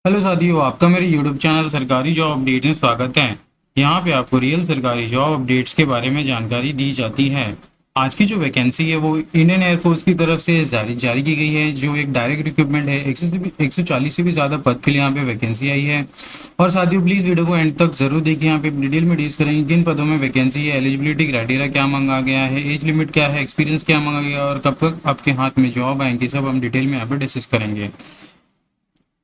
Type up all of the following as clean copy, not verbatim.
Hello साथियों, आपका मेरे यूट्यूब चैनल सरकारी जॉब अपडेट में स्वागत है। यहाँ पे आपको रियल सरकारी जॉब अपडेट्स के बारे में जानकारी दी जाती है। आज की जो वैकेंसी है वो इंडियन एयरफोर्स की तरफ से जारी जारी की गई है, जो एक डायरेक्ट रिक्रूटमेंट है। 140 से भी ज़्यादा पद के लिए यहाँ पे वैकेंसी आई है। और साथियों, प्लीज़ वीडियो को एंड तक जरूर देखिए। यहाँ पे डिटेल में डिस्कस करेंगे किन पदों में वैकेंसी है, एलिजिबिलिटी क्राइटेरिया क्या मांगा गया है, एज लिमिट क्या है, एक्सपीरियंस क्या मांगा गया है और कब तक आपके हाथ में जॉब आएंगी, सब हम डिटेल में यहाँ पे डिस्कस करेंगे।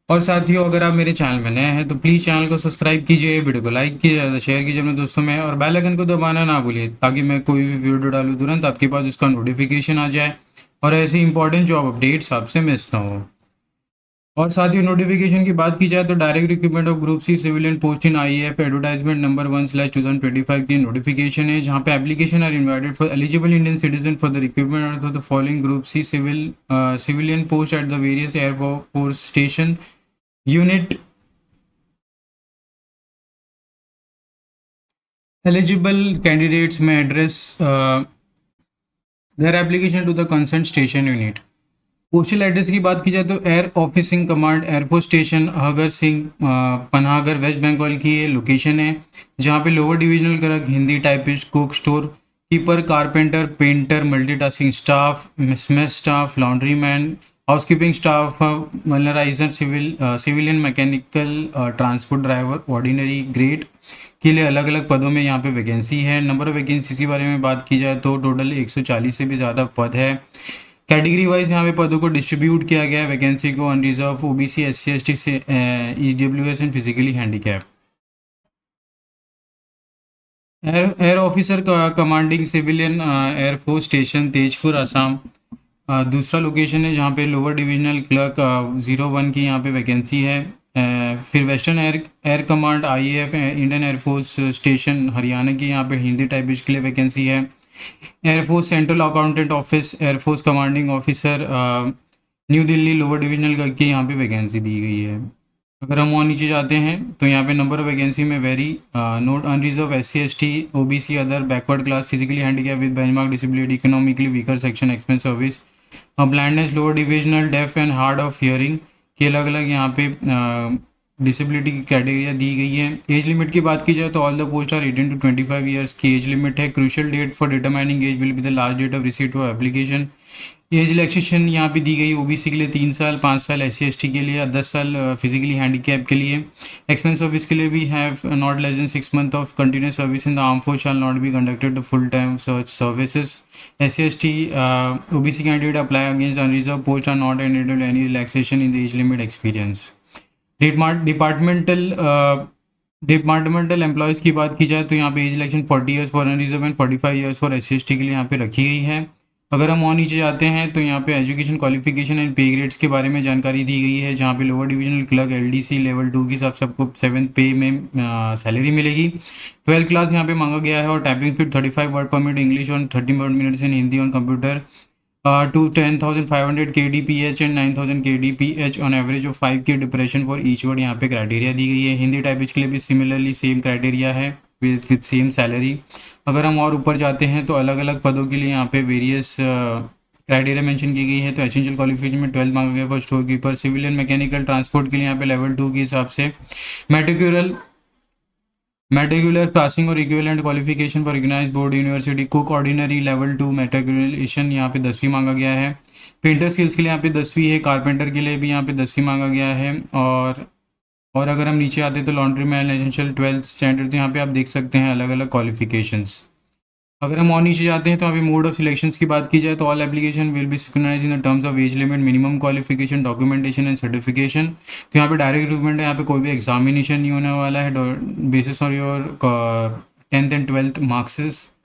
और साथियों, अगर आप मेरे चैनल में नए हैं तो प्लीज़ चैनल को सब्सक्राइब कीजिए, वीडियो को लाइक कीजिए, ज़्यादा शेयर कीजिए अपने दोस्तों में और बेल आइकन को दबाना ना भूलिए, ताकि मैं कोई भी वीडियो डालूँ तुरंत आपके पास उसका नोटिफिकेशन आ जाए और ऐसे इंपॉर्टेंट जॉब अपडेट्स आपसे मिस ना हो। और साथियों, नोटिफिकेशन की बात की जाए तो direct recruitment of group C civilian post in IAF advertisement number 1/2025 की नोटिफिकेशन है, जहां पे application are invited for eligible Indian citizen for the recruitment of the following group C civilian post at the various air force station unit. Eligible candidates may address their application to the consent station unit. Postal address की बात की जाए तो air officing command air force station हगर सिंह पनागर वेस्ट बंगाल की ये location है, जहाँ पे lower divisional clerk, Hindi typist, cook, store keeper, carpenter, painter, multitasking staff, मिसमेस staff, laundry man, housekeeping staff, मलराइजर, civilian mechanical, transport driver, ordinary grade के लिए अलग अलग पदों में यहाँ पे वैकेंसी है। नंबर ऑफ वैकेंसीज के बारे में बात की जाए तो टोटल 140 से भी ज़्यादा पद है। कैटेगरी वाइज यहाँ पे पदों को डिस्ट्रीब्यूट किया गया है वैकेंसी को, अनरिजर्व, ओबीसी, एससी एसटी से, EWS and physically handicap. Air officer commanding civilian air force station Tezpur Assam दूसरा लोकेशन है, जहाँ पे लोअर डिविजनल क्लर्क 01 की यहाँ पे वैकेंसी है। फिर western air command IAF Indian air force station Haryana की यहाँ पे हिंदी टाइपिस्ट के लिए वैकेंसी है। Air force central accountant office air force commanding officer new Delhi lower divisional की यहाँ पे वैकेंसी दी गई है। अगर हम और नीचे जाते हैं तो यहाँ पे नंबर ऑफ वैकेंसी में very note unreserved, S C S T, O B C, other, backward class, physically handicap with benchmark disability, economically weaker section, expense service, blindness, lower divisional, deaf and hard of hearing के अलग अलग यहाँ पे disability की कैटेगरिया दी गई है। Age limit की बात की जाए तो all the post are 18 to 25 years की एज लिमिट है। Crucial date for determining age will be the last date of receipt of application. Age relaxation यहाँ पे दी गई, ओबीसी के लिए 3 साल, 5 साल एस सी के लिए, 10 साल फिजिकली हैंडीकैप के लिए। एक्सपेंस सर्विस के लिए भी have not less than 6 months of continuous service in the arm force shall not be conducted full time search services. S C S T OBC candidate apply against unreserve post are not entitled any relaxation in the age limit experience. Departmental departmental employees की बात की जाए तो यहाँ पे age election 40 years for unreserve and 45 years for S C के लिए यहाँ पे रखी गई है। अगर हम और नीचे जाते हैं तो यहाँ पे एजुकेशन क्वालिफिकेशन एंड पे ग्रेड्स के बारे में जानकारी दी गई है, जहाँ पे lower divisional clerk LDC level 2 की सबको 7th पे में सैलरी मिलेगी। 12th क्लास यहाँ पे मांगा गया है और टाइपिंग स्पीड 35 वर्ड पर मिनट इंग्लिश और 30 word minutes in Hindi on computer to 10,500 kdph and 9,000 kdph on average of 5K depression for each word यहाँ पे क्राइटेरिया दी गई है। हिंदी टाइपिस्ट के लिए भी सिमिलरली सेम क्राइटेरिया है विथ सेम सैलरी। अगर हम और ऊपर जाते हैं तो अलग अलग पदों के लिए यहाँ पे वेरियस क्राइटेरिया मेंशन की गई है। तो एसेंशियल क्वालिफिकेशन में 12th मांगा गया for store keeper. Civilian mechanical transport के लिए यहाँ पे लेवल 2 के हिसाब से मेडिकुलर पासिंग और equivalent qualification for recognised board university. Cook ordinary level 2 matriculation यहाँ पे 10वीं मांगा गया है। पेंटर स्किल्स के लिए यहाँ पे 10वीं है। कारपेंटर के लिए भी यहाँ पे 10वीं मांगा गया है। और अगर हम नीचे आते हैं तो laundry man essential 12th standard, तो यहाँ पे आप देख सकते हैं अलग अलग क्वालिफिकेशंस। अगर हम और नीचे जाते हैं तो अभी मोड ऑफ सिलेक्शंस की बात की जाए तो all application will be scrutinise in the terms of age limit, minimum qualification, documentation and certification. तो यहाँ पे डायरेक्ट रिक्रूटमेंट है, यहाँ पे कोई भी एग्जामिनेशन नहीं होने वाला है। Basis on your 10th and 12th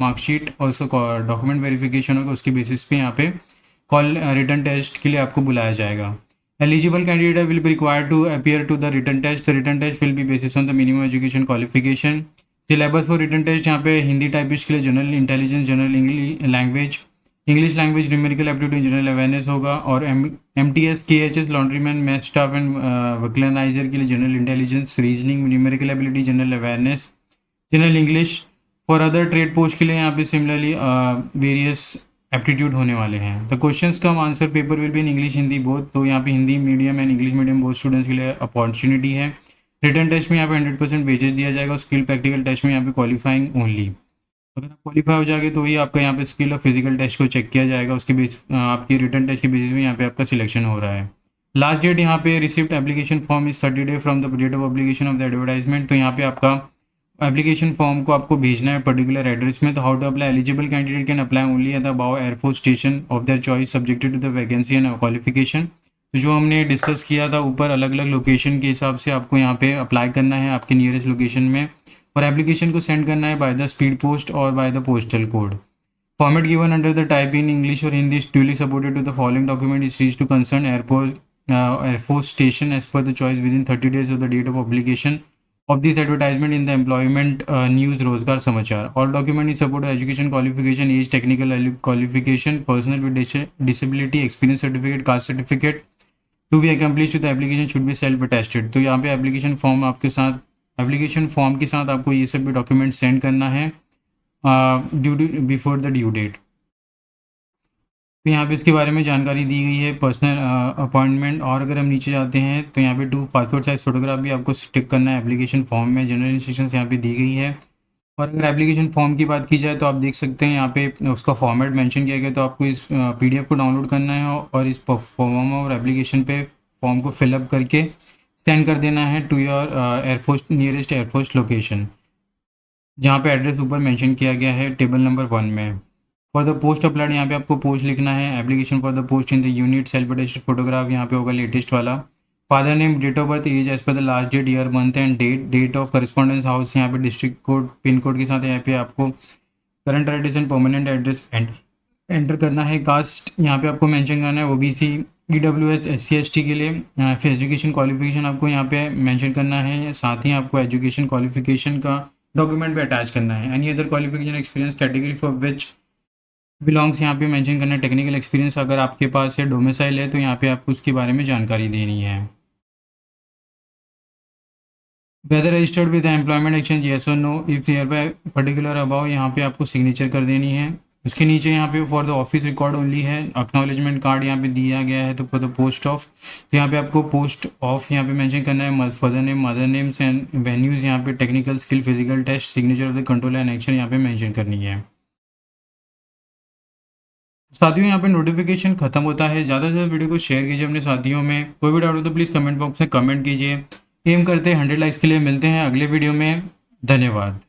marksheet और उसका डॉक्यूमेंट वेरिफिकेशन होगा, उसके बेसिस पे यहाँ पे कॉल रिटर्न टेस्ट के लिए आपको बुलाया जाएगा। Eligible candidate will be required to appear to the written test. The written test will be basis on the minimum education qualification. Syllabus for written test यहाँ पे हिंदी टाइपिस्ट के लिए general intelligence, general English language, numerical aptitude, general awareness होगा। और MTS KHS laundryman, mess staff and vulcaniser के लिए general intelligence, reasoning, numerical ability, general awareness, general English. For other trade post के लिए यहाँ पे सिमिलरली वेरियस एप्टीट्यूड होने वाले हैं। द क्वेश्चंस का answer paper will be in English Hindi both, तो यहाँ पे Hindi medium and English medium both students के लिए अपॉर्चुनिटी है। रिटन टेस्ट में यहाँ पे 100% वेजेस दिया जाएगा और स्किल प्रैक्टिकल टेस्ट में यहाँ पे क्वालिफाइंग ओनली। अगर आप क्वालिफाई हो जाएंगे तो ही आपका यहाँ पे स्किल और फिजिकल टेस्ट को चेक किया जाएगा, उसके बेस आपकी रिटन टेस्ट के बेसिस में यहाँ पे आपका सिलेक्शन हो रहा है। लास्ट डेट यहाँ पे receipt application form is 30 day from the date of publication of the advertisement, तो यहाँ पे आपका एप्लीकेशन फॉर्म को आपको भेजना है पर्टिकुलर एड्रेस में। तो how to apply, eligible candidate can apply only at the above air force station of their choice subjected to the vacancy and qualification. तो जो हमने डिस्कस किया था ऊपर, अलग अलग लोकेशन के हिसाब से आपको यहाँ पे अप्लाई करना है आपके नियरेस्ट लोकेशन में, और एप्लीकेशन को सेंड करना है बाय द स्पीड पोस्ट और by the postal code. Format given under the type in English और Hindi is duly supported to the following document is reach to concern air force station as per the choice within 30 days of the date of publication of this advertisement in the employment news रोजगार समाचार। All document is support education qualification, age, technical qualification, personal with disability, experience certificate, caste certificate to be accomplished to the application should be self attested। तो यहाँ पे application form आपके साथ, application form के साथ आपको ये सब भी डॉक्यूमेंट सेंड करना है बिफोर द ड्यू डेट। तो यहाँ पे इसके बारे में जानकारी दी गई है, पर्सनल अपॉइंटमेंट। और अगर हम नीचे जाते हैं तो यहाँ पे 2 पासपोर्ट साइज फोटोग्राफ भी आपको स्टिक करना है एप्लीकेशन फॉर्म में। जनरल इंस्ट्रक्शंस यहाँ पे दी गई है। और अगर एप्लीकेशन फॉर्म की बात की जाए तो आप देख सकते हैं यहाँ पे उसका फॉर्मेट मेंशन किया गया, तो आपको इस PDF को डाउनलोड करना है और इस फॉर्म और एप्लीकेशन पे फॉर्म को फिलअप करके सेंड कर देना है to your air force nearest air force location, जहाँ पे एड्रेस ऊपर मेंशन किया गया है टेबल नंबर 1 में। फॉर द पोस्ट अप्लाइड यहाँ पे आपको पोस्ट लिखना है, application for the post in the unit, self attested photograph यहाँ पे होगा लेटेस्ट वाला, father name, date of birth, age age per the last date, year, month and date, date of correspondence house यहाँ पे district code, pin code के साथ यहाँ पे आपको current address and permanent address enter करना है। कास्ट यहाँ पे आपको मेंशन करना है, OBC, EWS, SC ST के लिए। फिर एजुकेशन क्वालिफिकेशन आपको यहाँ पे मेंशन करना है, साथ ही आपको एजुकेशन क्वालिफिकेशन का डॉक्यूमेंट पे अटैच करना है। Any other qualification experience category for which belongs यहाँ पे मेंशन करना है। टेक्निकल एक्सपीरियंस अगर आपके पास है, डोमिसाइल है, तो यहाँ पे आपको उसके बारे में जानकारी देनी है। Whether registered with employment exchange, yes और no, if here by particular about यहाँ पे आपको सिग्नेचर कर देनी है। उसके नीचे यहाँ पे for the office record only है, एक्नॉलेजमेंट कार्ड यहाँ पे दिया गया है। तो फॉर द पोस्ट ऑफ, तो यहाँ पे आपको पोस्ट ऑफ यहाँ पे मेंशन करना है, father name, mother names and venues यहाँ पे, technical skill, physical test, signature of the control and action यहाँ पे मेंशन करनी है। साथियों यहाँ पे नोटिफिकेशन खत्म होता है। ज़्यादा से ज़्यादा वीडियो को शेयर कीजिए अपने साथियों में। कोई भी डाउट हो तो प्लीज़ कमेंट बॉक्स में कमेंट कीजिए। एम करते हैं 100 लाइक्स के लिए। मिलते हैं अगले वीडियो में। धन्यवाद।